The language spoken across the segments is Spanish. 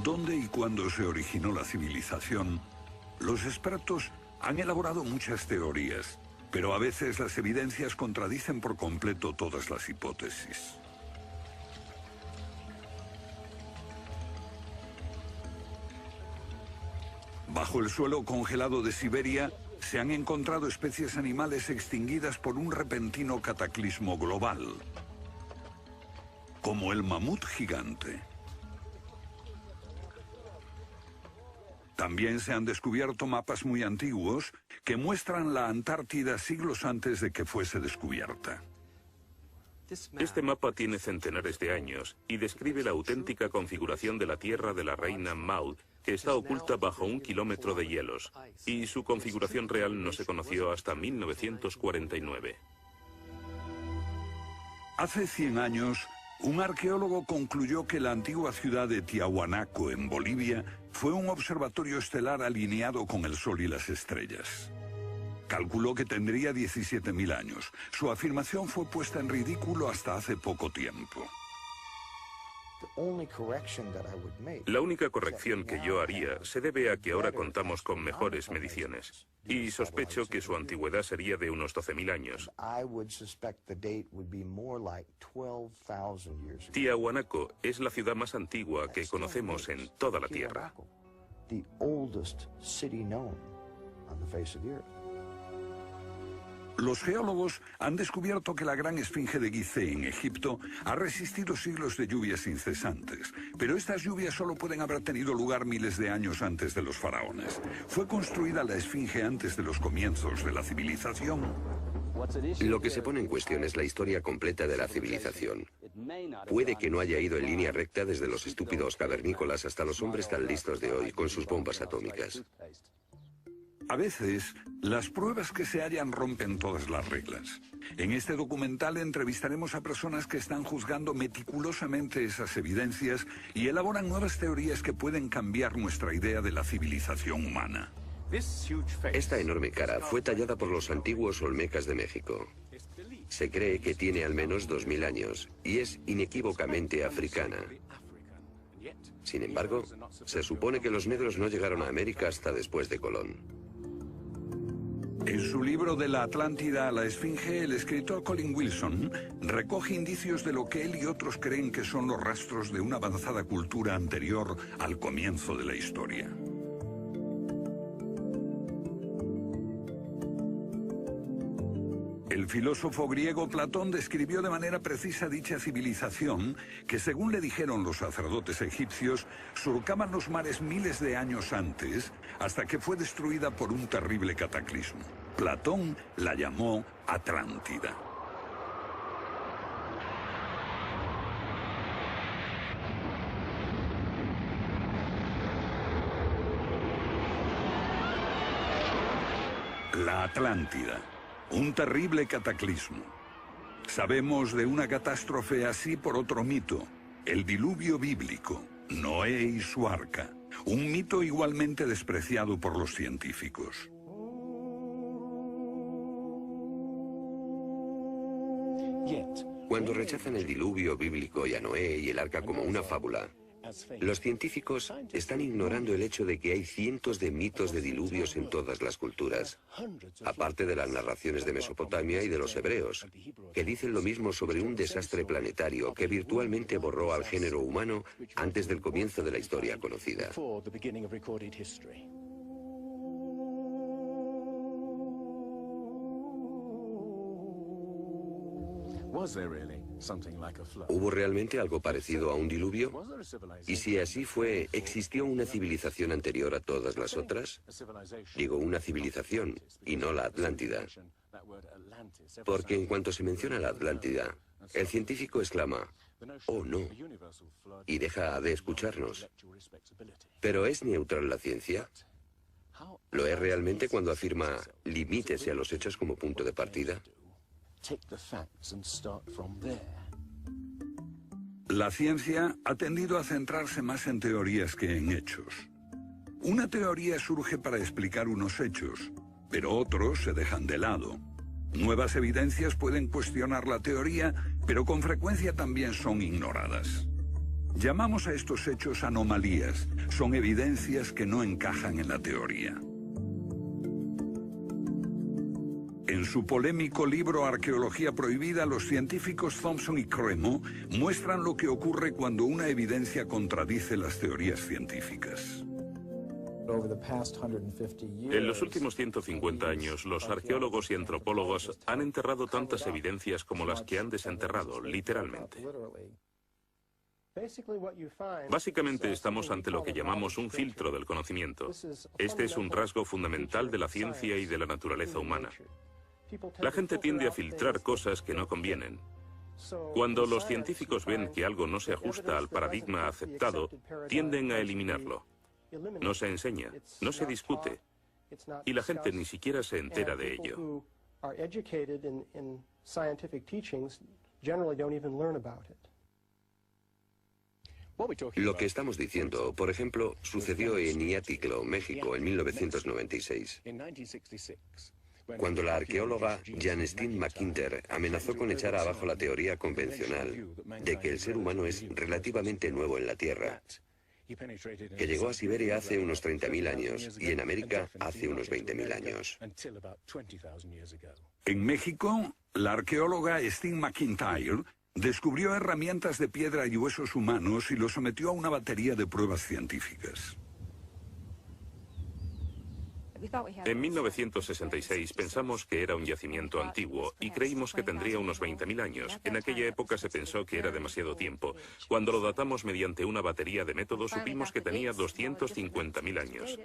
dónde y cuándo se originó la civilización, los expertos han elaborado muchas teorías, pero a veces las evidencias contradicen por completo todas las hipótesis. Bajo el suelo congelado de Siberia se han encontrado especies animales extinguidas por un repentino cataclismo global, como el mamut gigante. También se han descubierto mapas muy antiguos que muestran la Antártida siglos antes de que fuese descubierta. Este mapa tiene centenares de años y describe la auténtica configuración de la Tierra de la reina Maud, que está oculta bajo 1 kilómetro de hielos, y su configuración real no se conoció hasta 1949. Hace 100 años, un arqueólogo concluyó que la antigua ciudad de Tiahuanaco, en Bolivia, fue un observatorio estelar alineado con el Sol y las estrellas. Calculó que tendría 17.000 años. Su afirmación fue puesta en ridículo hasta hace poco tiempo. La única corrección que yo haría se debe a que ahora contamos con mejores mediciones, y sospecho que su antigüedad sería de unos 12.000 años. Tiahuanaco es la ciudad más antigua que conocemos en toda la Tierra. Los geólogos han descubierto que la gran esfinge de Gizeh en Egipto ha resistido siglos de lluvias incesantes, pero estas lluvias solo pueden haber tenido lugar miles de años antes de los faraones. ¿Fue construida la esfinge antes de los comienzos de la civilización? Lo que se pone en cuestión es la historia completa de la civilización. Puede que no haya ido en línea recta desde los estúpidos cavernícolas hasta los hombres tan listos de hoy con sus bombas atómicas. A veces, las pruebas que se hallan rompen todas las reglas. En este documental entrevistaremos a personas que están juzgando meticulosamente esas evidencias y elaboran nuevas teorías que pueden cambiar nuestra idea de la civilización humana. Esta enorme cara fue tallada por los antiguos olmecas de México. Se cree que tiene al menos 2000 años y es inequívocamente africana. Sin embargo, se supone que los negros no llegaron a América hasta después de Colón. En su libro De la Atlántida a la Esfinge, el escritor Colin Wilson recoge indicios de lo que él y otros creen que son los rastros de una avanzada cultura anterior al comienzo de la historia. El filósofo griego Platón describió de manera precisa dicha civilización que, según le dijeron los sacerdotes egipcios, surcaban los mares miles de años antes, hasta que fue destruida por un terrible cataclismo. Platón la llamó Atlántida. La Atlántida. Un terrible cataclismo. Sabemos de una catástrofe así por otro mito, el diluvio bíblico, Noé y su arca, un mito igualmente despreciado por los científicos. Cuando rechazan el diluvio bíblico y a Noé y el arca como una fábula, los científicos están ignorando el hecho de que hay cientos de mitos de diluvios en todas las culturas, aparte de las narraciones de Mesopotamia y de los hebreos, que dicen lo mismo sobre un desastre planetario que virtualmente borró al género humano antes del comienzo de la historia conocida. ¿Hubo realmente algo parecido a un diluvio? Y si así fue, ¿existió una civilización anterior a todas las otras? Digo una civilización, y no la Atlántida. Porque en cuanto se menciona la Atlántida, el científico exclama, «Oh, no», y deja de escucharnos. ¿Pero es neutral la ciencia? ¿Lo es realmente cuando afirma, limítese a los hechos como punto de partida? La ciencia ha tendido a centrarse más en teorías que en hechos. Una teoría surge para explicar unos hechos, pero otros se dejan de lado. Nuevas evidencias pueden cuestionar la teoría, pero con frecuencia también son ignoradas. Llamamos a estos hechos anomalías. Son evidencias que no encajan en la teoría. En su polémico libro Arqueología Prohibida, los científicos Thompson y Cremo muestran lo que ocurre cuando una evidencia contradice las teorías científicas. En los últimos 150 años, los arqueólogos y antropólogos han enterrado tantas evidencias como las que han desenterrado, literalmente. Básicamente estamos ante lo que llamamos un filtro del conocimiento. Este es un rasgo fundamental de la ciencia y de la naturaleza humana. La gente tiende a filtrar cosas que no convienen. Cuando los científicos ven que algo no se ajusta al paradigma aceptado, tienden a eliminarlo. No se enseña, no se discute, y la gente ni siquiera se entera de ello. Lo que estamos diciendo, por ejemplo, sucedió en Iatliclo, México, en 1996. Cuando la arqueóloga Janestine McIntyre amenazó con echar abajo la teoría convencional de que el ser humano es relativamente nuevo en la Tierra, que llegó a Siberia hace unos 30.000 años y en América hace unos 20.000 años. En México, la arqueóloga Stine McIntyre descubrió herramientas de piedra y huesos humanos y los sometió a una batería de pruebas científicas. En 1966 pensamos que era un yacimiento antiguo y creímos que tendría unos 20.000 años. En aquella época se pensó que era demasiado tiempo. Cuando lo datamos mediante una batería de métodos supimos que tenía 250.000 años.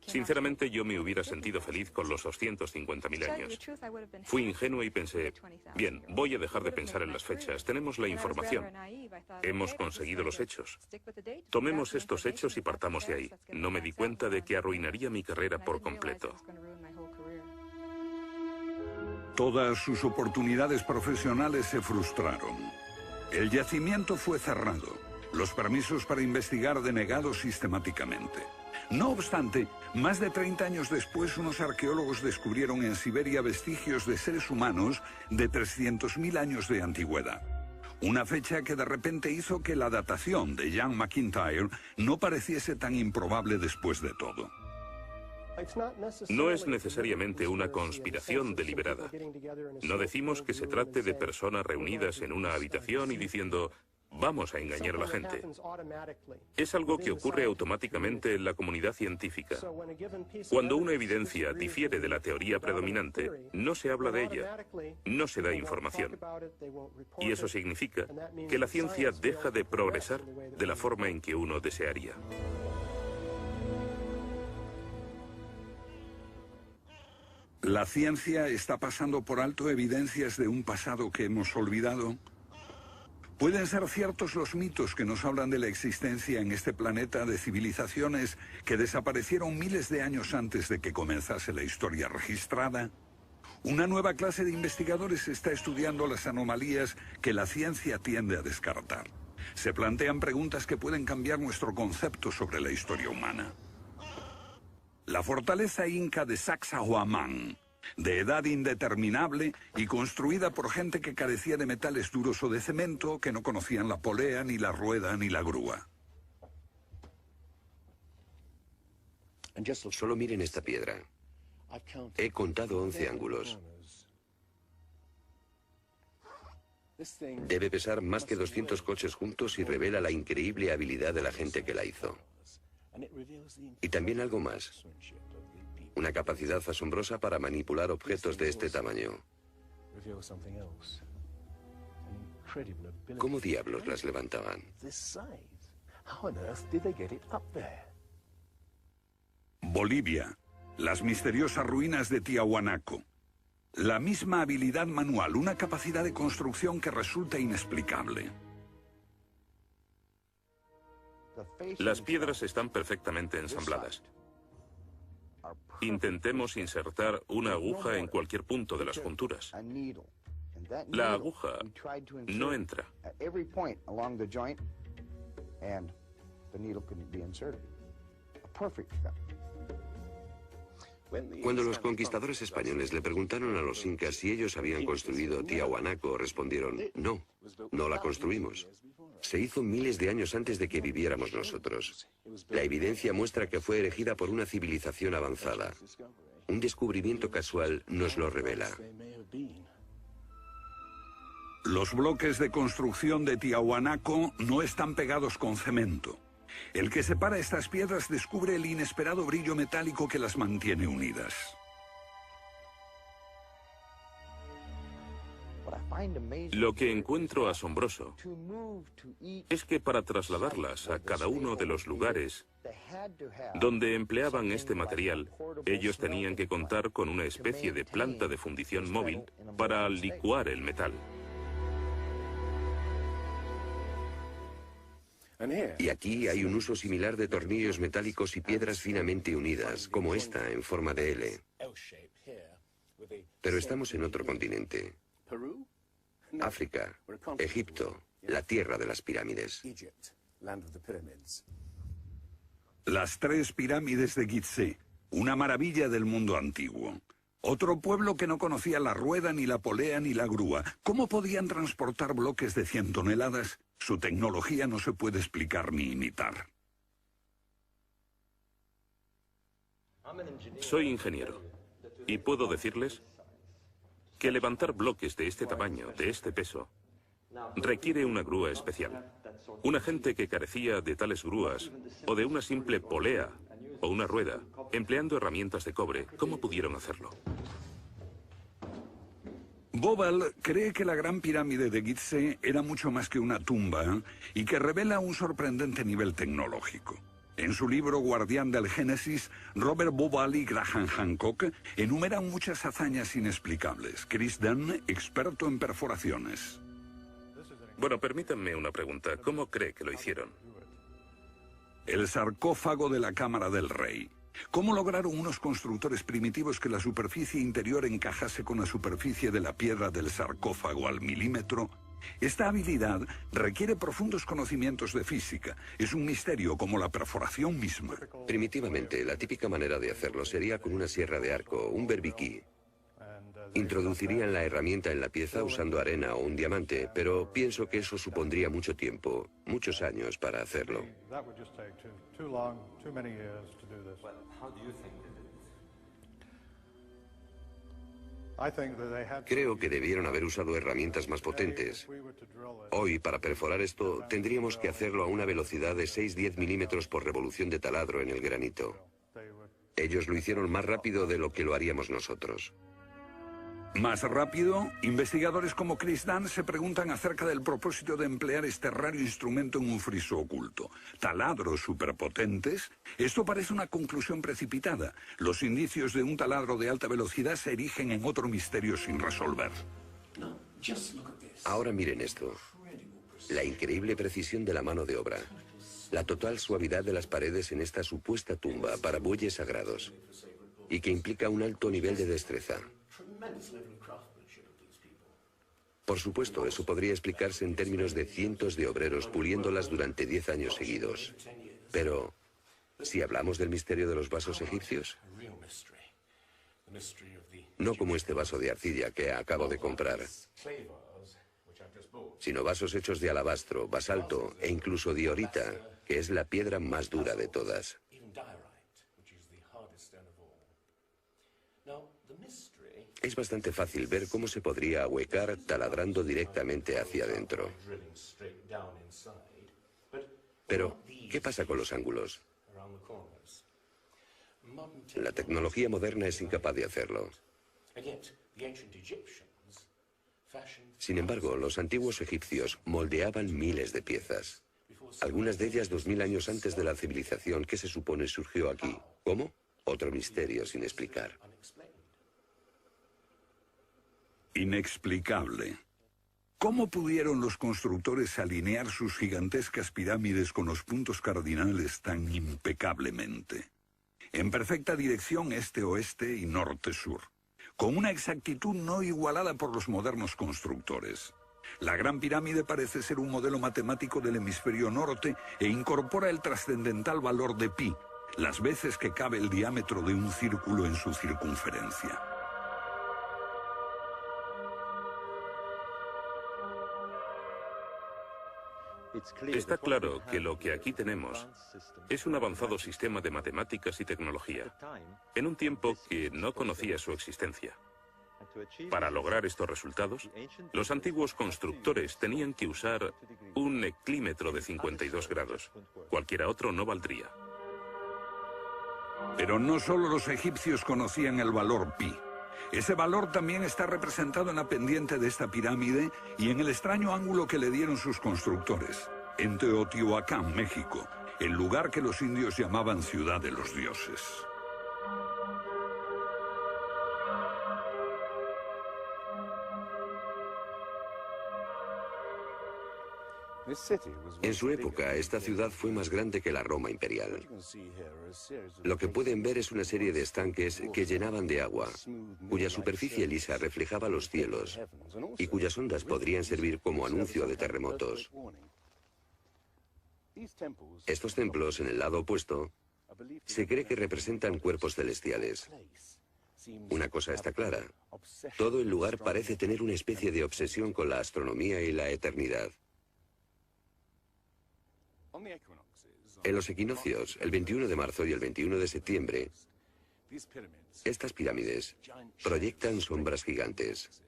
Sinceramente yo me hubiera sentido feliz con los 250.000 años. Fui ingenuo y pensé, bien, voy a dejar de pensar en las fechas. Tenemos la información. Hemos conseguido los hechos. Tomemos estos hechos y partamos de ahí. No me di cuenta de que arruinaría mi carrera por completo. Todas sus oportunidades profesionales se frustraron. El yacimiento fue cerrado. Los permisos para investigar denegados sistemáticamente. No obstante, más de 30 años después, unos arqueólogos descubrieron en Siberia vestigios de seres humanos de 300.000 años de antigüedad. Una fecha que de repente hizo que la datación de Jan McIntyre no pareciese tan improbable después de todo. No es necesariamente una conspiración deliberada. No decimos que se trate de personas reunidas en una habitación y diciendo, vamos a engañar a la gente. Es algo que ocurre automáticamente en la comunidad científica. Cuando una evidencia difiere de la teoría predominante, no se habla de ella, no se da información. Y eso significa que la ciencia deja de progresar de la forma en que uno desearía. ¿La ciencia está pasando por alto evidencias de un pasado que hemos olvidado? ¿Pueden ser ciertos los mitos que nos hablan de la existencia en este planeta de civilizaciones que desaparecieron miles de años antes de que comenzase la historia registrada? Una nueva clase de investigadores está estudiando las anomalías que la ciencia tiende a descartar. Se plantean preguntas que pueden cambiar nuestro concepto sobre la historia humana. La fortaleza inca de Sacsayhuamán, de edad indeterminable y construida por gente que carecía de metales duros o de cemento, que no conocían la polea, ni la rueda, ni la grúa. Solo miren esta piedra. He contado 11 ángulos. Debe pesar más que 200 coches juntos y revela la increíble habilidad de la gente que la hizo. Y también algo más. Una capacidad asombrosa para manipular objetos de este tamaño. ¿Cómo diablos las levantaban? Bolivia. Las misteriosas ruinas de Tiahuanaco. La misma habilidad manual, una capacidad de construcción que resulta inexplicable. Las piedras están perfectamente ensambladas. Intentemos insertar una aguja en cualquier punto de las junturas. La aguja no entra. Cuando los conquistadores españoles le preguntaron a los incas si ellos habían construido Tiahuanaco, respondieron, no, no la construimos. Se hizo miles de años antes de que viviéramos nosotros. La evidencia muestra que fue erigida por una civilización avanzada. Un descubrimiento casual nos lo revela. Los bloques de construcción de Tiahuanaco no están pegados con cemento. El que separa estas piedras descubre el inesperado brillo metálico que las mantiene unidas. Lo que encuentro asombroso es que para trasladarlas a cada uno de los lugares donde empleaban este material, ellos tenían que contar con una especie de planta de fundición móvil para licuar el metal. Y aquí hay un uso similar de tornillos metálicos y piedras finamente unidas, como esta en forma de L. Pero estamos en otro continente. África, Egipto, la tierra de las pirámides. Las 3 pirámides de Gizeh, una maravilla del mundo antiguo. Otro pueblo que no conocía la rueda, ni la polea, ni la grúa. ¿Cómo podían transportar bloques de 100 toneladas? Su tecnología no se puede explicar ni imitar. Soy ingeniero y puedo decirles que levantar bloques de este tamaño, de este peso, requiere una grúa especial. Una gente que carecía de tales grúas, o de una simple polea, o una rueda, empleando herramientas de cobre, ¿cómo pudieron hacerlo? Bobal cree que la Gran Pirámide de Gizeh era mucho más que una tumba y que revela un sorprendente nivel tecnológico. En su libro Guardián del Génesis, Robert Bobal y Graham Hancock enumeran muchas hazañas inexplicables. Chris Dunn, experto en perforaciones. Bueno, permítanme una pregunta. ¿Cómo cree que lo hicieron? El sarcófago de la Cámara del Rey. ¿Cómo lograron unos constructores primitivos que la superficie interior encajase con la superficie de la piedra del sarcófago al milímetro? Esta habilidad requiere profundos conocimientos de física. Es un misterio como la perforación misma. Primitivamente, la típica manera de hacerlo sería con una sierra de arco, un berbiquí. Introducirían la herramienta en la pieza usando arena o un diamante, pero pienso que eso supondría mucho tiempo, muchos años para hacerlo. Creo que debieron haber usado herramientas más potentes. Hoy, para perforar esto, tendríamos que hacerlo a una velocidad de 6-10 milímetros por revolución de taladro en el granito. Ellos lo hicieron más rápido de lo que lo haríamos nosotros. Más rápido, investigadores como Chris Dunn se preguntan acerca del propósito de emplear este raro instrumento en un friso oculto. ¿Taladros superpotentes? Esto parece una conclusión precipitada. Los indicios de un taladro de alta velocidad se erigen en otro misterio sin resolver. Ahora miren esto. La increíble precisión de la mano de obra. La total suavidad de las paredes en esta supuesta tumba para bueyes sagrados. Y que implica un alto nivel de destreza. Por supuesto, eso podría explicarse en términos de cientos de obreros puliéndolas durante 10 años seguidos. Pero, si hablamos del misterio de los vasos egipcios, no como este vaso de arcilla que acabo de comprar, sino vasos hechos de alabastro, basalto e incluso diorita, que es la piedra más dura de todas. Es bastante fácil ver cómo se podría ahuecar taladrando directamente hacia adentro. Pero, ¿qué pasa con los ángulos? La tecnología moderna es incapaz de hacerlo. Sin embargo, los antiguos egipcios moldeaban miles de piezas. Algunas de ellas 2000 años antes de la civilización que se supone surgió aquí. ¿Cómo? Otro misterio sin explicar. Inexplicable. ¿Cómo pudieron los constructores alinear sus gigantescas pirámides con los puntos cardinales tan impecablemente? En perfecta dirección este-oeste y norte-sur, con una exactitud no igualada por los modernos constructores. La Gran Pirámide parece ser un modelo matemático del hemisferio norte e incorpora el trascendental valor de pi, las veces que cabe el diámetro de un círculo en su circunferencia. Está claro que lo que aquí tenemos es un avanzado sistema de matemáticas y tecnología, en un tiempo que no conocía su existencia. Para lograr estos resultados, los antiguos constructores tenían que usar un eclímetro de 52 grados. Cualquiera otro no valdría. Pero no solo los egipcios conocían el valor pi. Ese valor también está representado en la pendiente de esta pirámide y en el extraño ángulo que le dieron sus constructores, en Teotihuacán, México, el lugar que los indios llamaban Ciudad de los Dioses. En su época, esta ciudad fue más grande que la Roma imperial. Lo que pueden ver es una serie de estanques que llenaban de agua, cuya superficie lisa reflejaba los cielos y cuyas ondas podrían servir como anuncio de terremotos. Estos templos, en el lado opuesto, se cree que representan cuerpos celestiales. Una cosa está clara: todo el lugar parece tener una especie de obsesión con la astronomía y la eternidad. En los equinoccios, el 21 de marzo y el 21 de septiembre, estas pirámides proyectan sombras gigantes,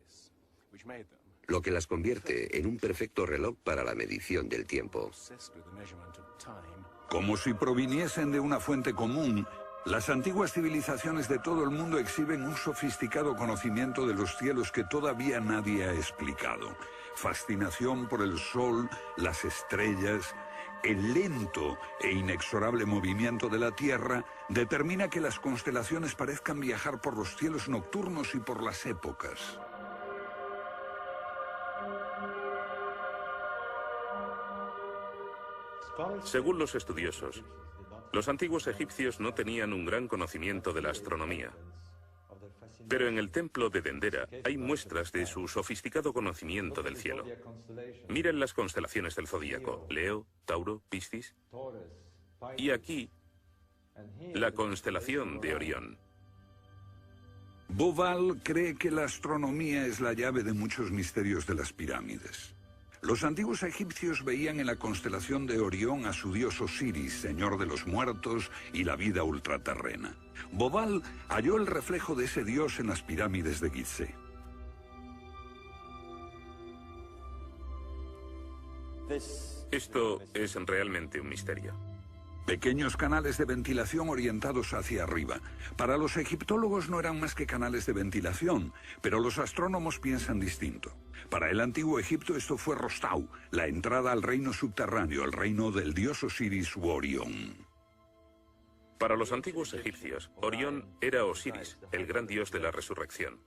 lo que las convierte en un perfecto reloj para la medición del tiempo. Como si proviniesen de una fuente común, las antiguas civilizaciones de todo el mundo exhiben un sofisticado conocimiento de los cielos que todavía nadie ha explicado. Fascinación por el sol, las estrellas. El lento e inexorable movimiento de la Tierra determina que las constelaciones parezcan viajar por los cielos nocturnos y por las épocas. Según los estudiosos, los antiguos egipcios no tenían un gran conocimiento de la astronomía. Pero en el templo de Dendera hay muestras de su sofisticado conocimiento del cielo. Miren las constelaciones del zodíaco: Leo, Tauro, Piscis. Y aquí, la constelación de Orión. Bauval cree que la astronomía es la llave de muchos misterios de las pirámides. Los antiguos egipcios veían en la constelación de Orión a su dios Osiris, señor de los muertos y la vida ultraterrena. Bauval halló el reflejo de ese dios en las pirámides de Gizeh. Esto es realmente un misterio. Pequeños canales de ventilación orientados hacia arriba. Para los egiptólogos no eran más que canales de ventilación, pero los astrónomos piensan distinto. Para el antiguo Egipto esto fue Rostau, la entrada al reino subterráneo, el reino del dios Osiris u Orión. Para los antiguos egipcios, Orión era Osiris, el gran dios de la resurrección.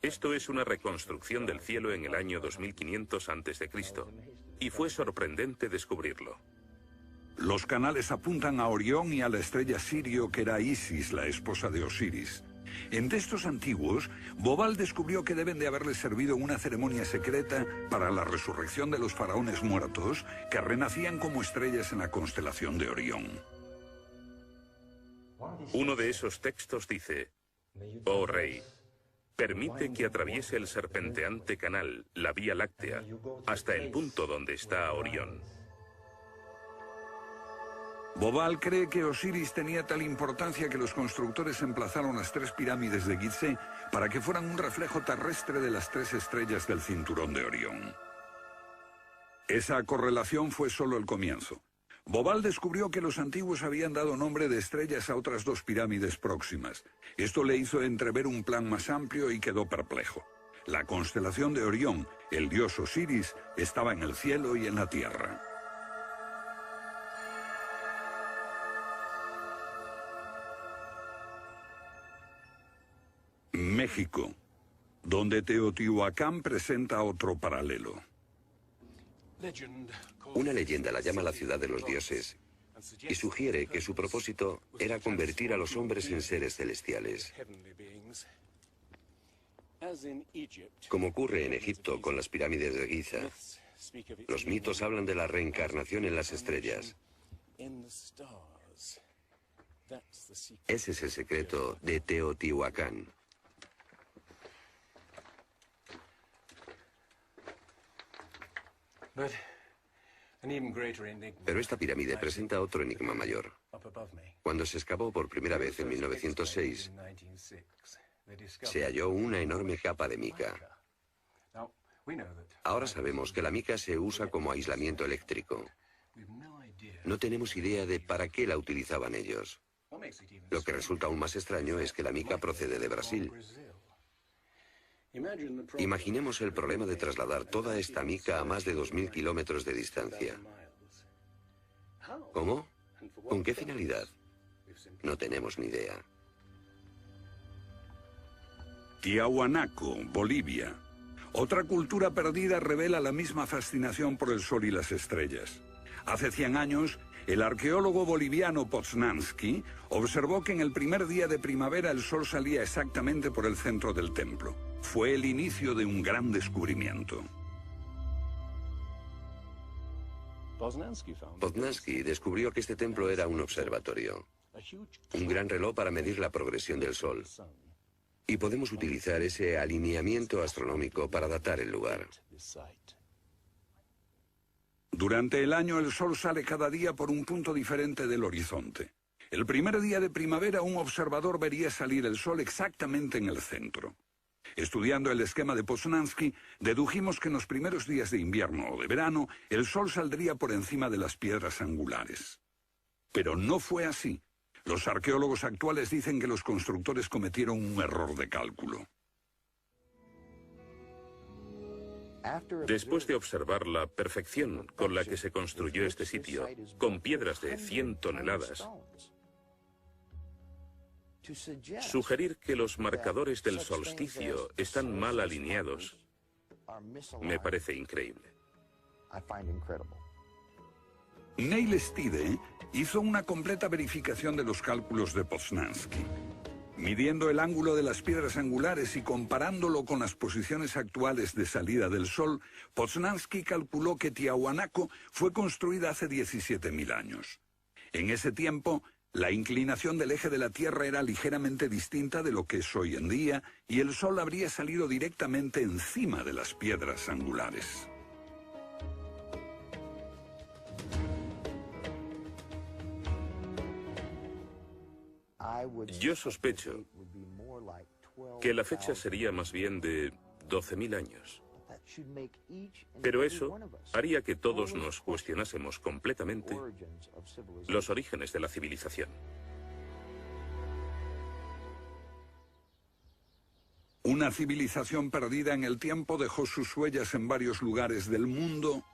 Esto es una reconstrucción del cielo en el año 2500 a.C., y fue sorprendente descubrirlo. Los canales apuntan a Orión y a la estrella Sirio, que era Isis, la esposa de Osiris. En textos antiguos, Bauval descubrió que deben de haberles servido una ceremonia secreta para la resurrección de los faraones muertos, que renacían como estrellas en la constelación de Orión. Uno de esos textos dice: «Oh rey, permite que atraviese el serpenteante canal, la Vía Láctea, hasta el punto donde está Orión». Bauval cree que Osiris tenía tal importancia que los constructores emplazaron las 3 pirámides de Gizeh para que fueran un reflejo terrestre de las 3 estrellas del cinturón de Orión. Esa correlación fue solo el comienzo. Bauval descubrió que los antiguos habían dado nombre de estrellas a otras 2 pirámides próximas. Esto le hizo entrever un plan más amplio y quedó perplejo. La constelación de Orión, el dios Osiris, estaba en el cielo y en la tierra. México, donde Teotihuacán presenta otro paralelo. Una leyenda la llama la ciudad de los dioses y sugiere que su propósito era convertir a los hombres en seres celestiales. Como ocurre en Egipto con las pirámides de Giza, los mitos hablan de la reencarnación en las estrellas. Ese es el secreto de Teotihuacán. Pero esta pirámide presenta otro enigma mayor. Cuando se excavó por primera vez en 1906, se halló una enorme capa de mica. Ahora sabemos que la mica se usa como aislamiento eléctrico. No tenemos idea de para qué la utilizaban ellos. Lo que resulta aún más extraño es que la mica procede de Brasil. Imaginemos el problema de trasladar toda esta mica a más de 2.000 kilómetros de distancia. ¿Cómo? ¿Con qué finalidad? No tenemos ni idea. Tiahuanaco, Bolivia. Otra cultura perdida revela la misma fascinación por el sol y las estrellas. Hace 100 años, el arqueólogo boliviano Poznański observó que en el primer día de primavera el sol salía exactamente por el centro del templo. Fue el inicio de un gran descubrimiento. Poznański descubrió que este templo era un observatorio, un gran reloj para medir la progresión del sol. Y podemos utilizar ese alineamiento astronómico para datar el lugar. Durante el año el sol sale cada día por un punto diferente del horizonte. El primer día de primavera un observador vería salir el sol exactamente en el centro. Estudiando el esquema de Poznański, dedujimos que en los primeros días de invierno o de verano el sol saldría por encima de las piedras angulares. Pero no fue así. Los arqueólogos actuales dicen que los constructores cometieron un error de cálculo. Después de observar la perfección con la que se construyó este sitio, con piedras de 100 toneladas, sugerir que los marcadores del solsticio están mal alineados me parece increíble. Neil Stide hizo una completa verificación de los cálculos de Poznański. Midiendo el ángulo de las piedras angulares y comparándolo con las posiciones actuales de salida del sol, Poznański calculó que Tiahuanaco fue construida hace 17.000 años. En ese tiempo, la inclinación del eje de la Tierra era ligeramente distinta de lo que es hoy en día y el sol habría salido directamente encima de las piedras angulares. Yo sospecho que la fecha sería más bien de 12.000 años. Pero eso haría que todos nos cuestionásemos completamente los orígenes de la civilización. Una civilización perdida en el tiempo dejó sus huellas en varios lugares del mundo.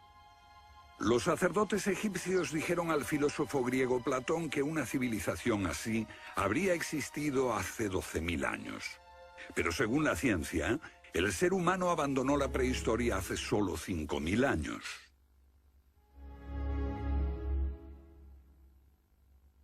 Los sacerdotes egipcios dijeron al filósofo griego Platón que una civilización así habría existido hace 12.000 años. Pero según la ciencia, el ser humano abandonó la prehistoria hace solo 5.000 años.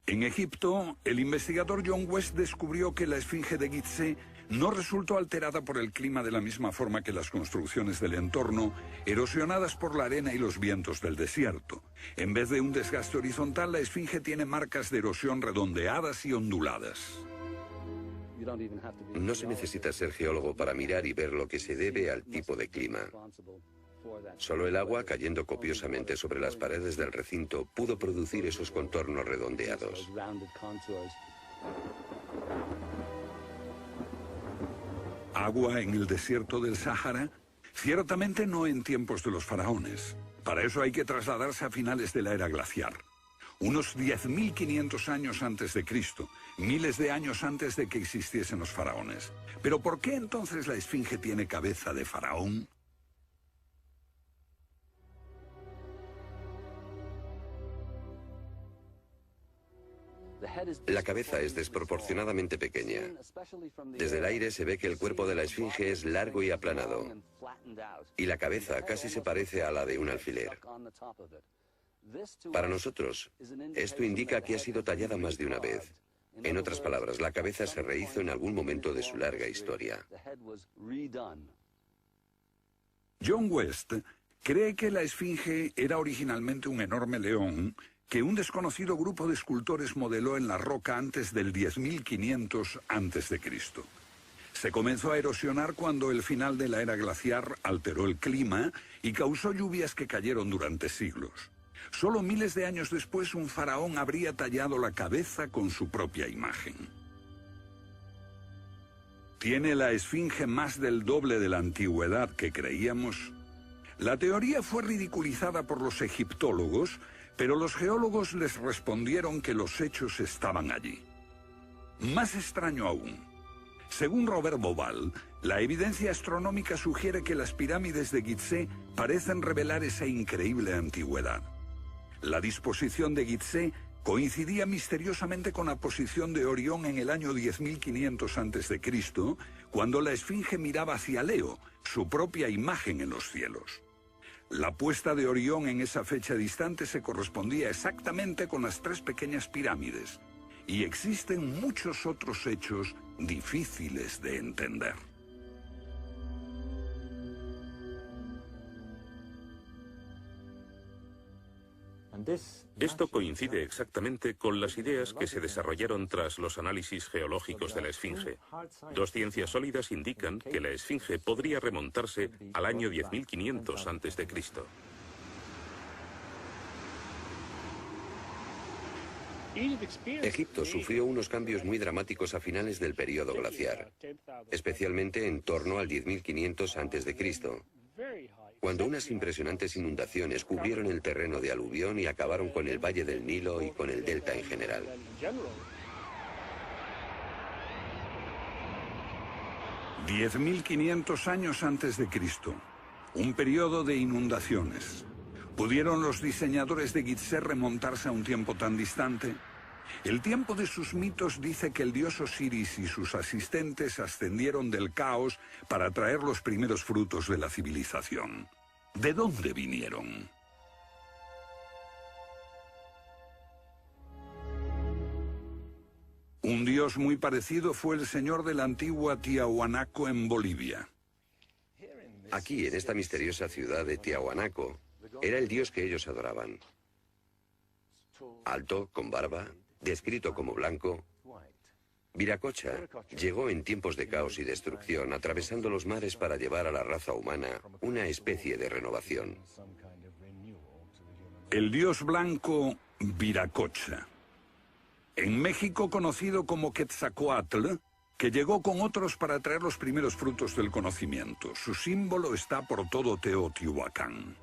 En Egipto, el investigador John West descubrió que la esfinge de Gizeh no resultó alterada por el clima de la misma forma que las construcciones del entorno, erosionadas por la arena y los vientos del desierto. En vez de un desgaste horizontal, la esfinge tiene marcas de erosión redondeadas y onduladas. No se necesita ser geólogo para mirar y ver lo que se debe al tipo de clima. Solo el agua cayendo copiosamente sobre las paredes del recinto pudo producir esos contornos redondeados. ¿Agua en el desierto del Sáhara? Ciertamente no en tiempos de los faraones. Para eso hay que trasladarse a finales de la era glaciar. Unos 10.500 años antes de Cristo, miles de años antes de que existiesen los faraones. ¿Pero por qué entonces la esfinge tiene cabeza de faraón? La cabeza es desproporcionadamente pequeña. Desde el aire se ve que el cuerpo de la esfinge es largo y aplanado, y la cabeza casi se parece a la de un alfiler. Para nosotros, esto indica que ha sido tallada más de una vez. En otras palabras, la cabeza se rehizo en algún momento de su larga historia. John West cree que la esfinge era originalmente un enorme león que un desconocido grupo de escultores modeló en la roca antes del 10.500 a.C. Se comenzó a erosionar cuando el final de la era glaciar alteró el clima y causó lluvias que cayeron durante siglos. Solo miles de años después, un faraón habría tallado la cabeza con su propia imagen. ¿Tiene la esfinge más del doble de la antigüedad que creíamos? La teoría fue ridiculizada por los egiptólogos, pero los geólogos les respondieron que los hechos estaban allí. Más extraño aún, según Robert Bauval, la evidencia astronómica sugiere que las pirámides de Gizeh parecen revelar esa increíble antigüedad. La disposición de Gizeh coincidía misteriosamente con la posición de Orión en el año 10.500 a.C., cuando la esfinge miraba hacia Leo, su propia imagen en los cielos. La puesta de Orión en esa fecha distante se correspondía exactamente con las tres pequeñas pirámides, y existen muchos otros hechos difíciles de entender. Esto coincide exactamente con las ideas que se desarrollaron tras los análisis geológicos de la Esfinge. Dos ciencias sólidas indican que la Esfinge podría remontarse al año 10.500 a.C. Egipto sufrió unos cambios muy dramáticos a finales del período glaciar, especialmente en torno al 10.500 a.C., cuando unas impresionantes inundaciones cubrieron el terreno de aluvión y acabaron con el Valle del Nilo y con el delta en general. «10.500 años antes de Cristo, un periodo de inundaciones. ¿Pudieron los diseñadores de Gizeh remontarse a un tiempo tan distante? El tiempo de sus mitos dice que el dios Osiris y sus asistentes ascendieron del caos para traer los primeros frutos de la civilización. ¿De dónde vinieron? Un dios muy parecido fue el señor de la antigua Tiahuanaco en Bolivia. Aquí, en esta misteriosa ciudad de Tiahuanaco, era el dios que ellos adoraban. Alto, con barba, descrito como blanco, Viracocha llegó en tiempos de caos y destrucción, atravesando los mares para llevar a la raza humana una especie de renovación. El dios blanco Viracocha. En México conocido como Quetzalcóatl, que llegó con otros para traer los primeros frutos del conocimiento. Su símbolo está por todo Teotihuacán.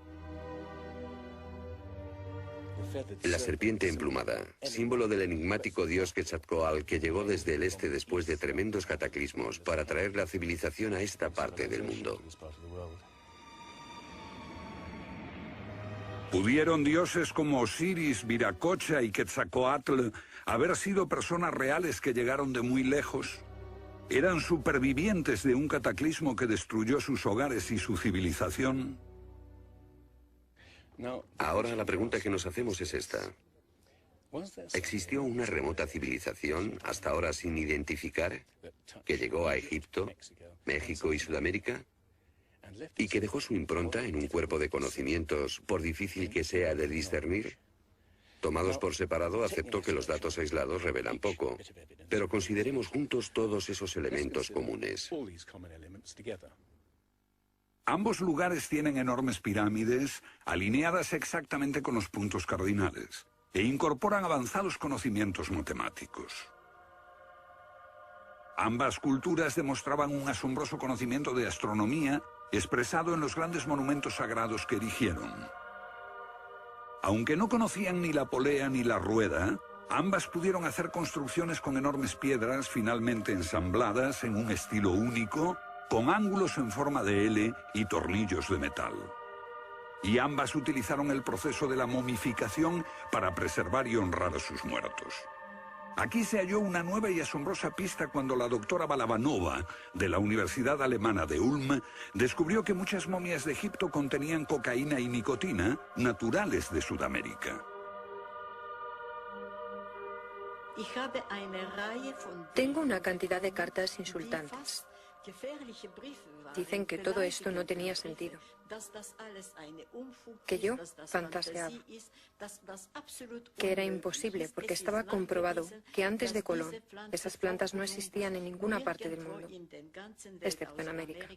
La serpiente emplumada, símbolo del enigmático dios Quetzalcóatl que llegó desde el este después de tremendos cataclismos para traer la civilización a esta parte del mundo. ¿Pudieron dioses como Osiris, Viracocha y Quetzalcóatl haber sido personas reales que llegaron de muy lejos? ¿Eran supervivientes de un cataclismo que destruyó sus hogares y su civilización? Ahora la pregunta que nos hacemos es esta. ¿Existió una remota civilización, hasta ahora sin identificar, que llegó a Egipto, México y Sudamérica? ¿Y que dejó su impronta en un cuerpo de conocimientos, por difícil que sea de discernir? Tomados por separado, acepto que los datos aislados revelan poco, pero consideremos juntos todos esos elementos comunes. Ambos lugares tienen enormes pirámides, alineadas exactamente con los puntos cardinales, e incorporan avanzados conocimientos matemáticos. Ambas culturas demostraban un asombroso conocimiento de astronomía, expresado en los grandes monumentos sagrados que erigieron. Aunque no conocían ni la polea ni la rueda, ambas pudieron hacer construcciones con enormes piedras finalmente ensambladas en un estilo único, con ángulos en forma de L y tornillos de metal. Y ambas utilizaron el proceso de la momificación para preservar y honrar a sus muertos. Aquí se halló una nueva y asombrosa pista cuando la doctora Balabanova, de la Universidad Alemana de Ulm, descubrió que muchas momias de Egipto contenían cocaína y nicotina, naturales de Sudamérica. Tengo una cantidad de cartas insultantes. Dicen que todo esto no tenía sentido, que yo fantaseaba, que era imposible porque estaba comprobado que antes de Colón esas plantas no existían en ninguna parte del mundo, excepto en América.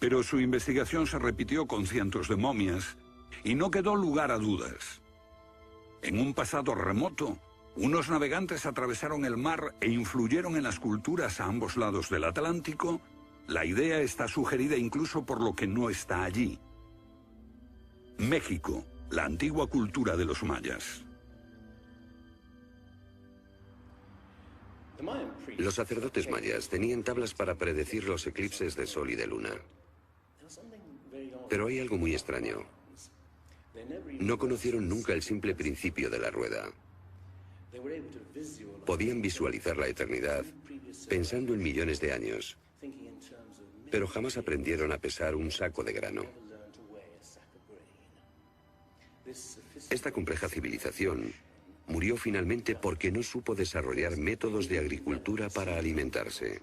Pero su investigación se repitió con cientos de momias y no quedó lugar a dudas. En un pasado remoto, unos navegantes atravesaron el mar e influyeron en las culturas a ambos lados del Atlántico. La idea está sugerida incluso por lo que no está allí. México, la antigua cultura de los mayas. Los sacerdotes mayas tenían tablas para predecir los eclipses de sol y de luna. Pero hay algo muy extraño. No conocieron nunca el simple principio de la rueda. Podían visualizar la eternidad pensando en millones de años, pero jamás aprendieron a pesar un saco de grano. Esta compleja civilización murió finalmente porque no supo desarrollar métodos de agricultura para alimentarse.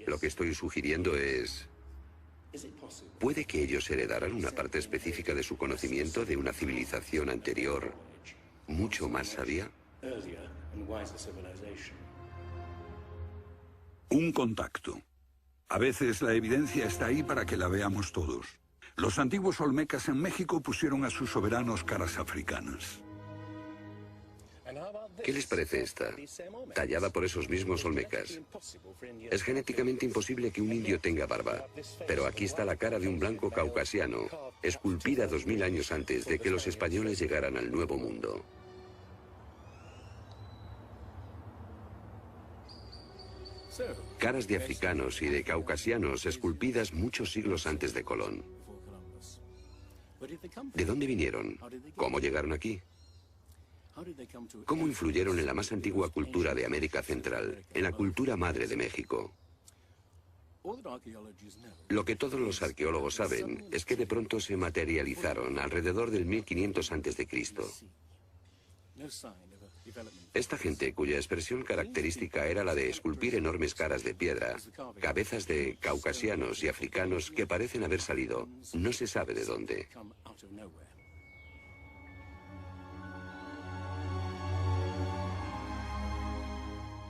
Lo que estoy sugiriendo es... ¿puede que ellos heredaran una parte específica de su conocimiento de una civilización anterior, mucho más sabia? Un contacto. A veces la evidencia está ahí para que la veamos todos. Los antiguos olmecas en México pusieron a sus soberanos caras africanas. ¿Qué les parece esta? Tallada por esos mismos olmecas. Es genéticamente imposible que un indio tenga barba, pero aquí está la cara de un blanco caucasiano, esculpida 2000 años antes de que los españoles llegaran al Nuevo Mundo. Caras de africanos y de caucasianos esculpidas muchos siglos antes de Colón. ¿De dónde vinieron? ¿Cómo llegaron aquí? ¿Cómo influyeron en la más antigua cultura de América Central, en la cultura madre de México? Lo que todos los arqueólogos saben es que de pronto se materializaron alrededor del 1500 a.C. Esta gente, cuya expresión característica era la de esculpir enormes caras de piedra, cabezas de caucasianos y africanos que parecen haber salido, no se sabe de dónde.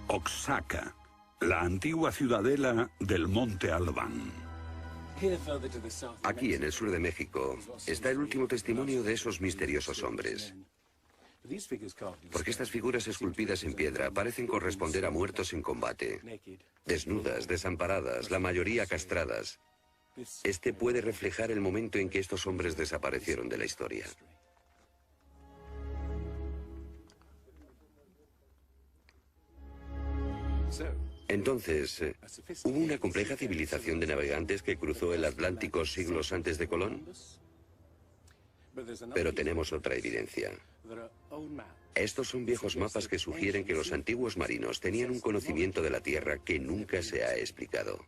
Oaxaca, la antigua ciudadela del Monte Albán. Aquí, en el sur de México, está el último testimonio de esos misteriosos hombres. Porque estas figuras esculpidas en piedra parecen corresponder a muertos en combate. Desnudas, desamparadas, la mayoría castradas. Este puede reflejar el momento en que estos hombres desaparecieron de la historia. Entonces, ¿hubo una compleja civilización de navegantes que cruzó el Atlántico siglos antes de Colón? Pero tenemos otra evidencia. Estos son viejos mapas que sugieren que los antiguos marinos tenían un conocimiento de la Tierra que nunca se ha explicado.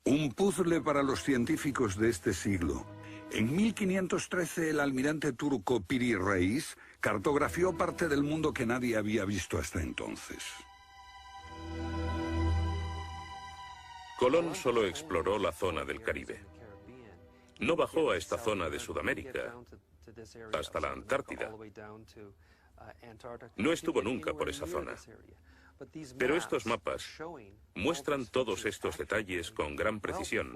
Un puzzle para los científicos de este siglo. En 1513 el almirante turco Piri Reis cartografió parte del mundo que nadie había visto hasta entonces. Colón solo exploró la zona del Caribe. No bajó a esta zona de Sudamérica, hasta la Antártida. No estuvo nunca por esa zona. Pero estos mapas muestran todos estos detalles con gran precisión,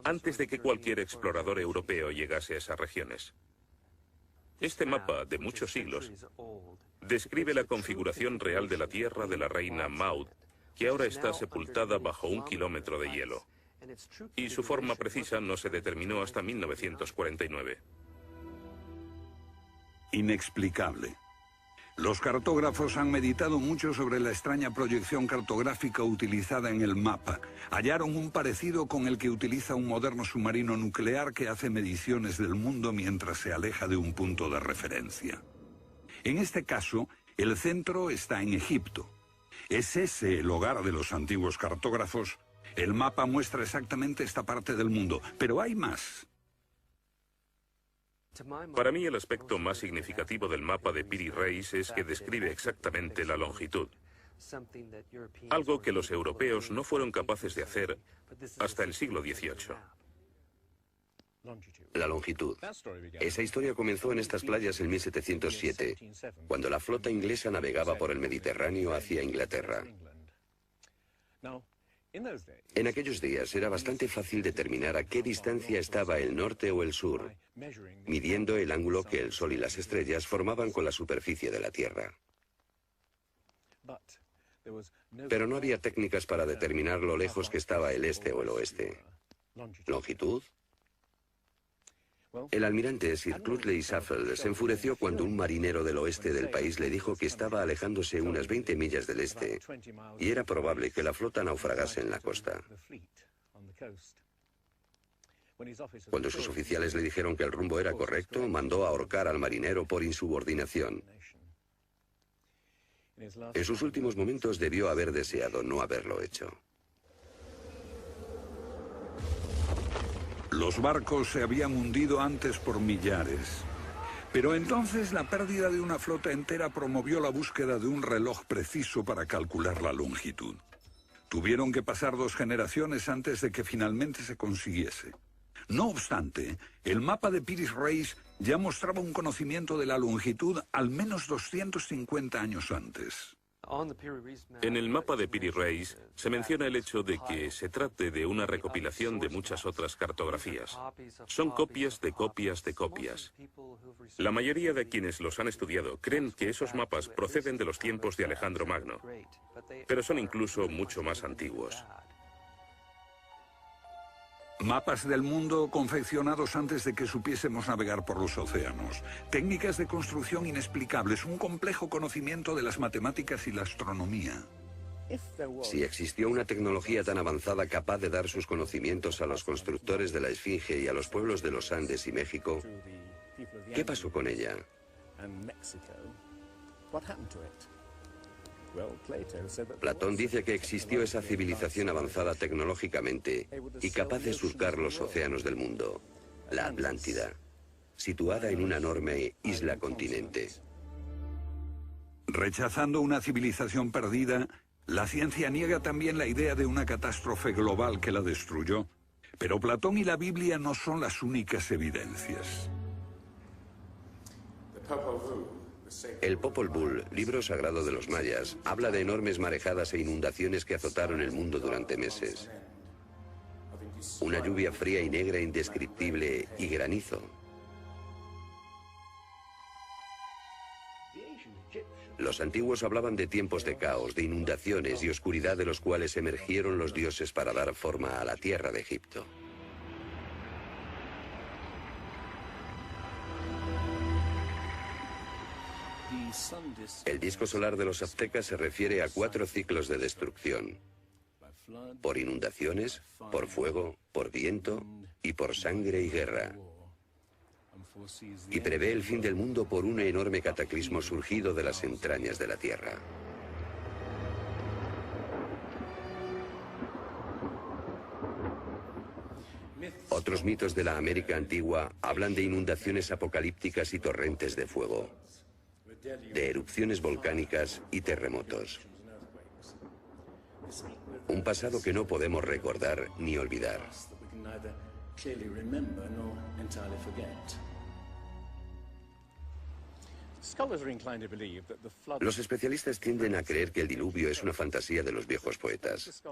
antes de que cualquier explorador europeo llegase a esas regiones. Este mapa, de muchos siglos, describe la configuración real de la tierra de la reina Maud, que ahora está sepultada bajo 1 kilómetro de hielo. Y su forma precisa no se determinó hasta 1949. Inexplicable. Los cartógrafos han meditado mucho sobre la extraña proyección cartográfica utilizada en el mapa. Hallaron un parecido con el que utiliza un moderno submarino nuclear que hace mediciones del mundo mientras se aleja de un punto de referencia. En este caso, el centro está en Egipto. ¿Es ese el hogar de los antiguos cartógrafos? El mapa muestra exactamente esta parte del mundo, pero hay más. Para mí el aspecto más significativo del mapa de Piri Reis es que describe exactamente la longitud. Algo que los europeos no fueron capaces de hacer hasta el siglo XVIII. La longitud. Esa historia comenzó en estas playas en 1707, cuando la flota inglesa navegaba por el Mediterráneo hacia Inglaterra. En aquellos días era bastante fácil determinar a qué distancia estaba el norte o el sur, midiendo el ángulo que el Sol y las estrellas formaban con la superficie de la Tierra. Pero no había técnicas para determinar lo lejos que estaba el este o el oeste. ¿Longitud? El almirante Sir Clutley Safel se enfureció cuando un marinero del oeste del país le dijo que estaba alejándose unas 20 millas del este y era probable que la flota naufragase en la costa. Cuando sus oficiales le dijeron que el rumbo era correcto, mandó ahorcar al marinero por insubordinación. En sus últimos momentos debió haber deseado no haberlo hecho. Los barcos se habían hundido antes por millares. Pero entonces la pérdida de una flota entera promovió la búsqueda de un reloj preciso para calcular la longitud. Tuvieron que pasar 2 generaciones antes de que finalmente se consiguiese. No obstante, el mapa de Piri Reis ya mostraba un conocimiento de la longitud al menos 250 años antes. En el mapa de Piri Reis se menciona el hecho de que se trate de una recopilación de muchas otras cartografías. Son copias de copias de copias. La mayoría de quienes los han estudiado creen que esos mapas proceden de los tiempos de Alejandro Magno, pero son incluso mucho más antiguos. Mapas del mundo confeccionados antes de que supiésemos navegar por los océanos. Técnicas de construcción inexplicables, un complejo conocimiento de las matemáticas y la astronomía. Si existió una tecnología tan avanzada capaz de dar sus conocimientos a los constructores de la Esfinge y a los pueblos de los Andes y México, ¿qué pasó con ella? Platón dice que existió esa civilización avanzada tecnológicamente y capaz de surcar los océanos del mundo, la Atlántida, situada en una enorme isla-continente. Rechazando una civilización perdida, la ciencia niega también la idea de una catástrofe global que la destruyó. Pero Platón y la Biblia no son las únicas evidencias. El Popol Vuh, libro sagrado de los mayas, habla de enormes marejadas e inundaciones que azotaron el mundo durante meses. Una lluvia fría y negra indescriptible y granizo. Los antiguos hablaban de tiempos de caos, de inundaciones y oscuridad de los cuales emergieron los dioses para dar forma a la tierra de Egipto. El disco solar de los aztecas se refiere a 4 ciclos de destrucción: por inundaciones, por fuego, por viento y por sangre y guerra. Y prevé el fin del mundo por un enorme cataclismo surgido de las entrañas de la tierra. Otros mitos de la América antigua hablan de inundaciones apocalípticas y torrentes de fuego, de erupciones volcánicas y terremotos. Un pasado que no podemos recordar ni olvidar. Los especialistas tienden a creer que el diluvio es una fantasía de los viejos poetas.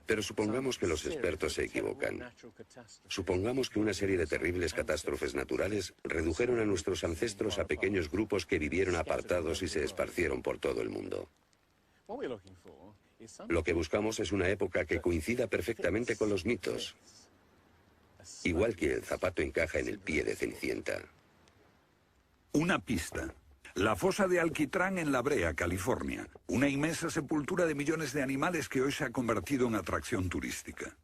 Pero supongamos que los expertos se equivocan. Supongamos que una serie de terribles catástrofes naturales redujeron a nuestros ancestros a pequeños grupos que vivieron apartados y se esparcieron por todo el mundo. Lo que buscamos es una época que coincida perfectamente con los mitos, igual que el zapato encaja en el pie de Cenicienta. Una pista. La fosa de Alquitrán en La Brea, California. Una inmensa sepultura de millones de animales que hoy se ha convertido en atracción turística.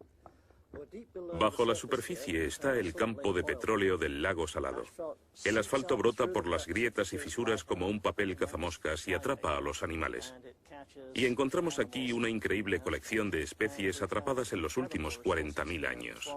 Bajo la superficie está el campo de petróleo del lago Salado. El asfalto brota por las grietas y fisuras como un papel cazamoscas y atrapa a los animales. Y encontramos aquí una increíble colección de especies atrapadas en los últimos 40.000 años.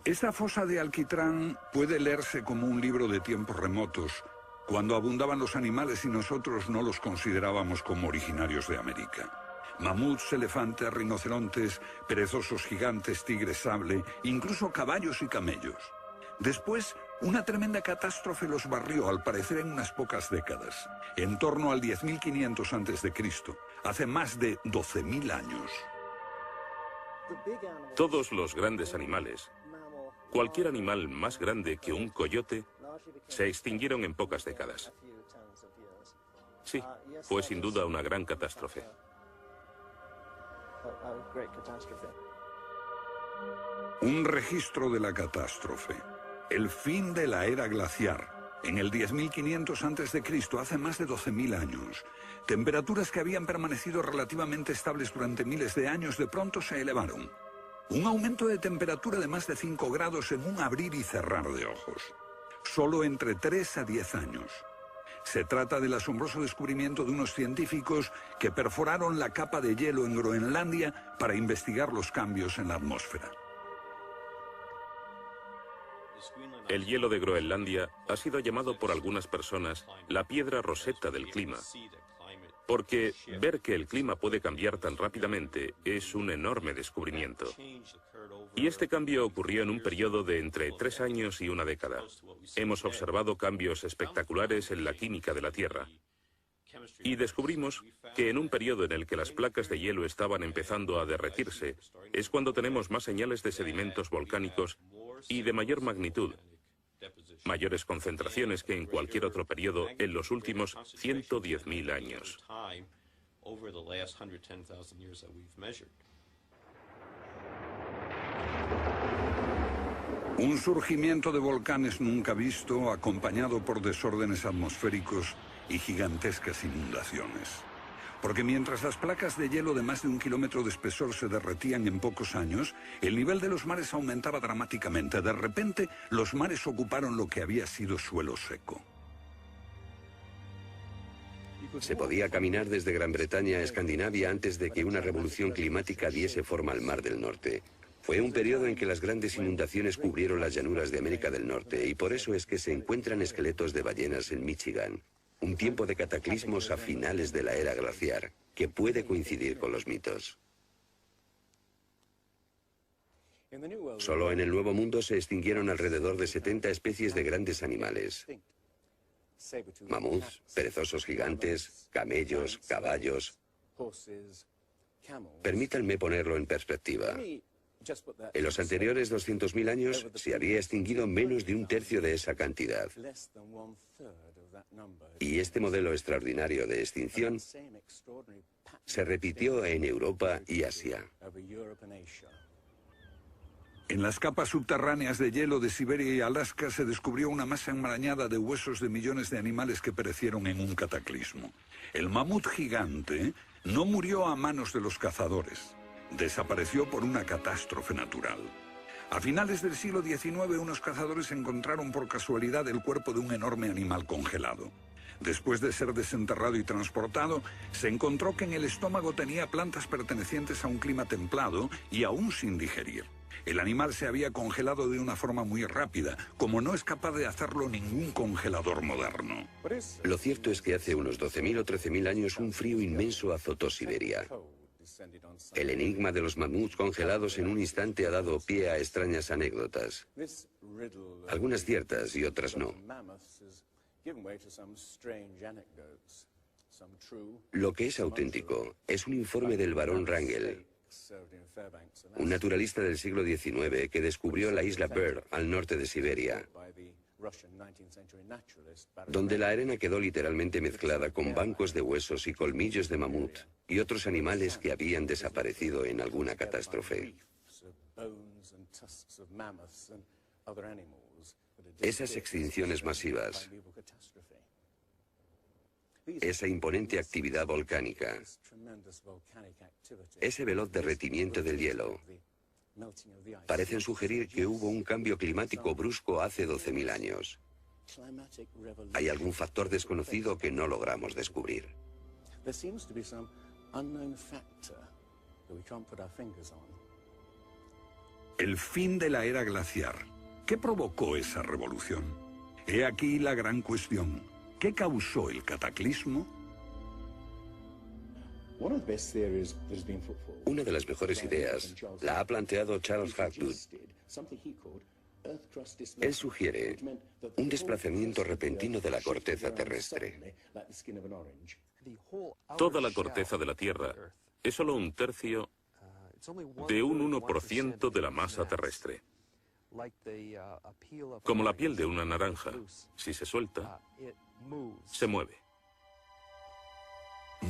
Esta fosa de Alquitrán puede leerse como un libro de tiempos remotos, cuando abundaban los animales y nosotros no los considerábamos como originarios de América. Mamuts, elefantes, rinocerontes, perezosos gigantes, tigres sable, incluso caballos y camellos. Después, Una tremenda catástrofe los barrió, al parecer, en unas pocas décadas, en torno al 10.500 a.C., hace más de 12.000 años. Todos los grandes animales, cualquier animal más grande que un coyote, se extinguieron en pocas décadas. Sí, fue sin duda una gran catástrofe. Un registro de la catástrofe. El fin de la era glaciar. En el 10.500 a.C., hace más de 12.000 años. Temperaturas que habían permanecido relativamente estables durante miles de años de pronto se elevaron. Un aumento de temperatura de más de 5 grados en un abrir y cerrar de ojos. Solo entre 3 a 10 años. Se trata del asombroso descubrimiento de unos científicos que perforaron la capa de hielo en Groenlandia para investigar los cambios en la atmósfera. El hielo de Groenlandia ha sido llamado por algunas personas la piedra roseta del clima, porque ver que el clima puede cambiar tan rápidamente es un enorme descubrimiento. Y este cambio ocurrió en un periodo de entre 3 años y una década. Hemos observado cambios espectaculares en la química de la Tierra. Y descubrimos que en un periodo en el que las placas de hielo estaban empezando a derretirse, es cuando tenemos más señales de sedimentos volcánicos y de mayor magnitud, mayores concentraciones que en cualquier otro periodo en los últimos 110.000 años. Un surgimiento de volcanes nunca visto, acompañado por desórdenes atmosféricos y gigantescas inundaciones. Porque mientras las placas de hielo de más de 1 kilómetro de espesor se derretían en pocos años, el nivel de los mares aumentaba dramáticamente. De repente, los mares ocuparon lo que había sido suelo seco. Se podía caminar desde Gran Bretaña a Escandinavia antes de que una revolución climática diese forma al Mar del Norte. Fue un periodo en que las grandes inundaciones cubrieron las llanuras de América del Norte, y por eso es que se encuentran esqueletos de ballenas en Michigan. Un tiempo de cataclismos a finales de la era glaciar, que puede coincidir con los mitos. Solo en el Nuevo Mundo se extinguieron alrededor de 70 especies de grandes animales. Mamuts, perezosos gigantes, camellos, caballos. Permítanme ponerlo en perspectiva. En los anteriores 200.000 años se había extinguido menos de 1/3 de esa cantidad. Y este modelo extraordinario de extinción se repitió en Europa y Asia. En las capas subterráneas de hielo de Siberia y Alaska se descubrió una masa enmarañada de huesos de millones de animales que perecieron en un cataclismo. El mamut gigante no murió a manos de los cazadores. Desapareció por una catástrofe natural. A finales del siglo XIX, unos cazadores encontraron por casualidad el cuerpo de un enorme animal congelado. Después de ser desenterrado y transportado, se encontró que en el estómago tenía plantas pertenecientes a un clima templado y aún sin digerir. El animal se había congelado de una forma muy rápida, como no es capaz de hacerlo ningún congelador moderno. Lo cierto es que hace unos 12.000 o 13.000 años un frío inmenso azotó Siberia. El enigma de los mamuts congelados en un instante ha dado pie a extrañas anécdotas. Algunas ciertas y otras no. Lo que es auténtico es un informe del barón Wrangel, un naturalista del siglo XIX que descubrió la isla Byrd al norte de Siberia, donde la arena quedó literalmente mezclada con bancos de huesos y colmillos de mamut y otros animales que habían desaparecido en alguna catástrofe. Esas extinciones masivas, esa imponente actividad volcánica, ese veloz derretimiento del hielo, parecen sugerir que hubo un cambio climático brusco hace 12.000 años. Hay algún factor desconocido que no logramos descubrir. El fin de la era glaciar. ¿Qué provocó esa revolución? He aquí la gran cuestión. ¿Qué causó el cataclismo? Una de las mejores ideas la ha planteado Charles Hapgood. Él sugiere un desplazamiento repentino de la corteza terrestre. Toda la corteza de la Tierra es solo un tercio de un 1% de la masa terrestre. Como la piel de una naranja, si se suelta, se mueve.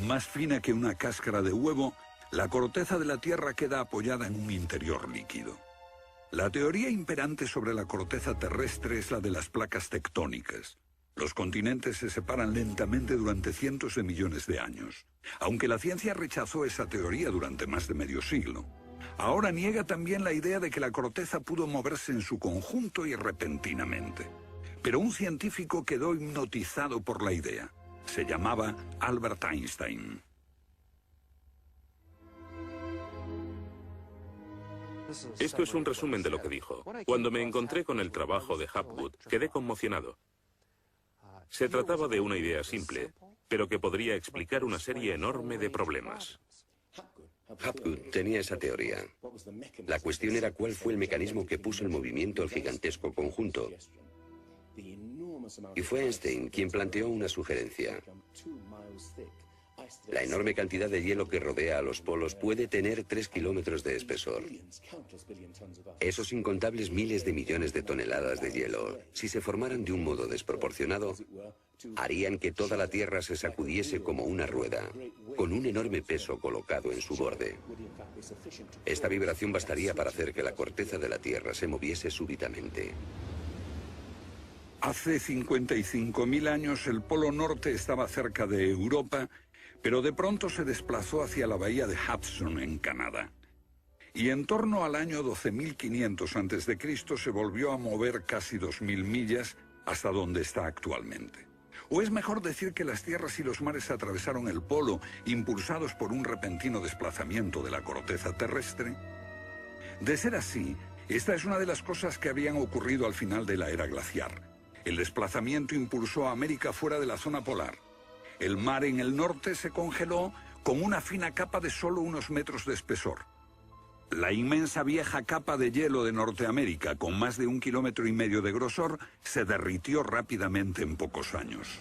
Más fina que una cáscara de huevo, la corteza de la Tierra queda apoyada en un interior líquido. La teoría imperante sobre la corteza terrestre es la de las placas tectónicas. Los continentes se separan lentamente durante cientos de millones de años, aunque la ciencia rechazó esa teoría durante más de medio siglo. Ahora niega también la idea de que la corteza pudo moverse en su conjunto y repentinamente. Pero un científico quedó hipnotizado por la idea. Se llamaba Albert Einstein. Esto es un resumen de lo que dijo. Cuando me encontré con el trabajo de Hapgood, quedé conmocionado. Se trataba de una idea simple, pero que podría explicar una serie enorme de problemas. Hapgood tenía esa teoría. La cuestión era cuál fue el mecanismo que puso en movimiento el gigantesco conjunto. Y fue Einstein quien planteó una sugerencia. La enorme cantidad de hielo que rodea a los polos puede tener 3 kilómetros de espesor. Esos incontables miles de millones de toneladas de hielo, si se formaran de un modo desproporcionado, harían que toda la Tierra se sacudiese como una rueda, con un enorme peso colocado en su borde. Esta vibración bastaría para hacer que la corteza de la Tierra se moviese súbitamente. Hace 55.000 años el Polo Norte estaba cerca de Europa, pero de pronto se desplazó hacia la bahía de Hudson, en Canadá. Y en torno al año 12.500 a.C. se volvió a mover casi 2.000 millas hasta donde está actualmente. O es mejor decir que las tierras y los mares atravesaron el polo, impulsados por un repentino desplazamiento de la corteza terrestre. De ser así, esta es una de las cosas que habrían ocurrido al final de la era glaciar. El desplazamiento impulsó a América fuera de la zona polar. El mar en el norte se congeló con una fina capa de solo unos metros de espesor. La inmensa vieja capa de hielo de Norteamérica, con más de 1,5 kilómetros de grosor, se derritió rápidamente en pocos años.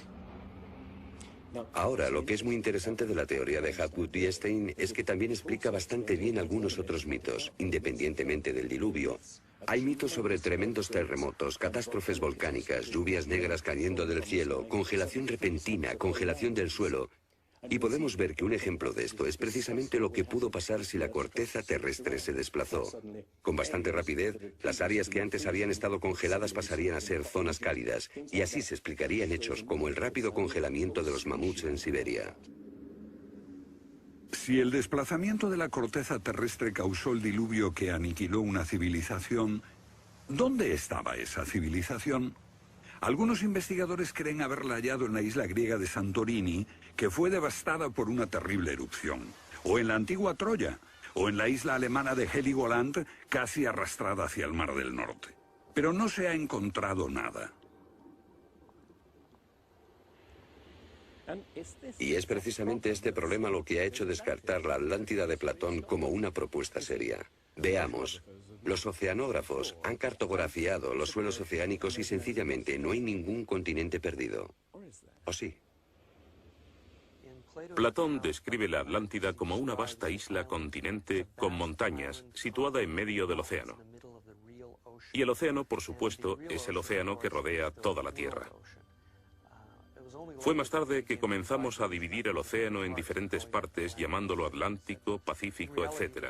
Ahora, lo que es muy interesante de la teoría de Hapgood y Einstein es que también explica bastante bien algunos otros mitos, independientemente del diluvio. Hay mitos sobre tremendos terremotos, catástrofes volcánicas, lluvias negras cayendo del cielo, congelación repentina, congelación del suelo. Y podemos ver que un ejemplo de esto es precisamente lo que pudo pasar si la corteza terrestre se desplazó. Con bastante rapidez, las áreas que antes habían estado congeladas pasarían a ser zonas cálidas, y así se explicarían hechos como el rápido congelamiento de los mamuts en Siberia. Si el desplazamiento de la corteza terrestre causó el diluvio que aniquiló una civilización, ¿dónde estaba esa civilización? Algunos investigadores creen haberla hallado en la isla griega de Santorini, que fue devastada por una terrible erupción, o en la antigua Troya, o en la isla alemana de Heligoland, casi arrastrada hacia el Mar del Norte. Pero no se ha encontrado nada. Y es precisamente este problema lo que ha hecho descartar la Atlántida de Platón como una propuesta seria. Veamos. Los oceanógrafos han cartografiado los suelos oceánicos y sencillamente no hay ningún continente perdido. ¿O sí? Platón describe la Atlántida como una vasta isla-continente con montañas, situada en medio del océano. Y el océano, por supuesto, es el océano que rodea toda la Tierra. Fue más tarde que comenzamos a dividir el océano en diferentes partes, llamándolo Atlántico, Pacífico, etc.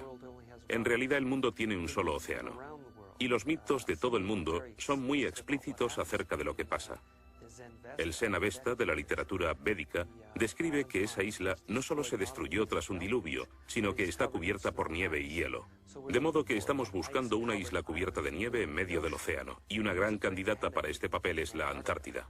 En realidad el mundo tiene un solo océano. Y los mitos de todo el mundo son muy explícitos acerca de lo que pasa. El Zen Avesta de la literatura védica describe que esa isla no solo se destruyó tras un diluvio, sino que está cubierta por nieve y hielo. De modo que estamos buscando una isla cubierta de nieve en medio del océano, y una gran candidata para este papel es la Antártida.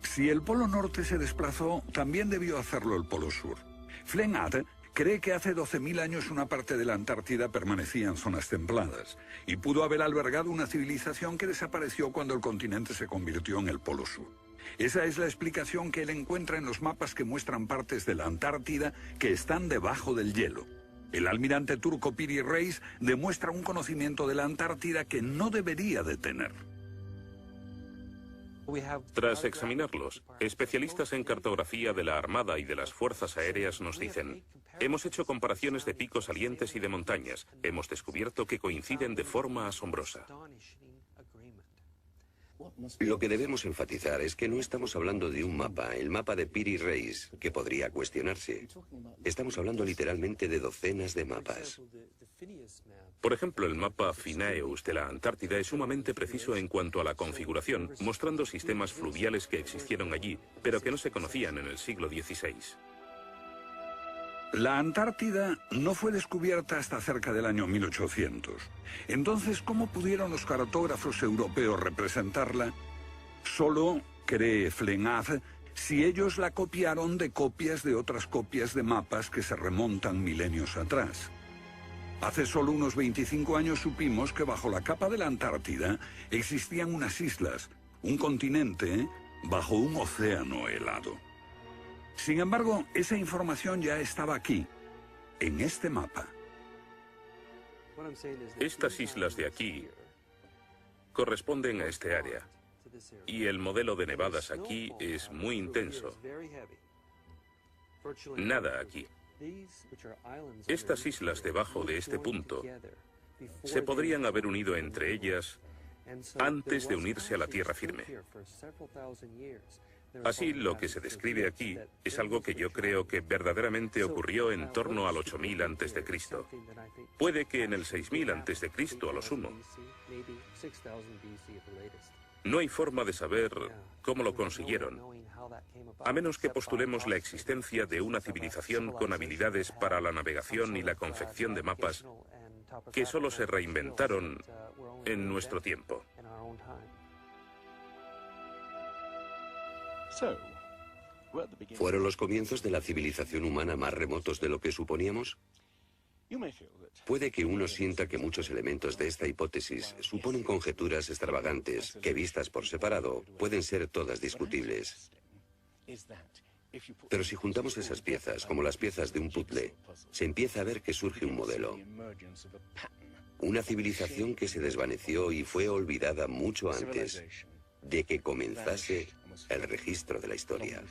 Si el Polo Norte se desplazó, también debió hacerlo el Polo Sur. Flennat cree que hace 12.000 años una parte de la Antártida permanecía en zonas templadas y pudo haber albergado una civilización que desapareció cuando el continente se convirtió en el Polo Sur. Esa es la explicación que él encuentra en los mapas que muestran partes de la Antártida que están debajo del hielo. El almirante turco Piri Reis demuestra un conocimiento de la Antártida que no debería de tener. Tras examinarlos, especialistas en cartografía de la Armada y de las Fuerzas Aéreas nos dicen: hemos hecho comparaciones de picos salientes y de montañas. Hemos descubierto que coinciden de forma asombrosa. Lo que debemos enfatizar es que no estamos hablando de un mapa, el mapa de Piri Reis, que podría cuestionarse. Estamos hablando literalmente de docenas de mapas. Por ejemplo, el mapa Phineus de la Antártida es sumamente preciso en cuanto a la configuración, mostrando sistemas fluviales que existieron allí, pero que no se conocían en el siglo XVI. La Antártida no fue descubierta hasta cerca del año 1800. Entonces, ¿cómo pudieron los cartógrafos europeos representarla? Solo, cree Flenaz, si ellos la copiaron de copias de otras copias de mapas que se remontan milenios atrás. Hace solo unos 25 años supimos que bajo la capa de la Antártida existían unas islas, un continente, bajo un océano helado. Sin embargo, esa información ya estaba aquí, en este mapa. Estas islas de aquí corresponden a este área, y el modelo de nevadas aquí es muy intenso. Nada aquí. Estas islas debajo de este punto se podrían haber unido entre ellas antes de unirse a la tierra firme. Así, lo que se describe aquí es algo que yo creo que verdaderamente ocurrió en torno al 8000 a.C. Puede que en el 6000 a.C. a lo sumo. No hay forma de saber cómo lo consiguieron, a menos que postulemos la existencia de una civilización con habilidades para la navegación y la confección de mapas que solo se reinventaron en nuestro tiempo. ¿Fueron los comienzos de la civilización humana más remotos de lo que suponíamos? Puede que uno sienta que muchos elementos de esta hipótesis suponen conjeturas extravagantes que, vistas por separado, pueden ser todas discutibles. Pero si juntamos esas piezas, como las piezas de un puzzle, se empieza a ver que surge un modelo. Una civilización que se desvaneció y fue olvidada mucho antes de que comenzase el registro de la historia.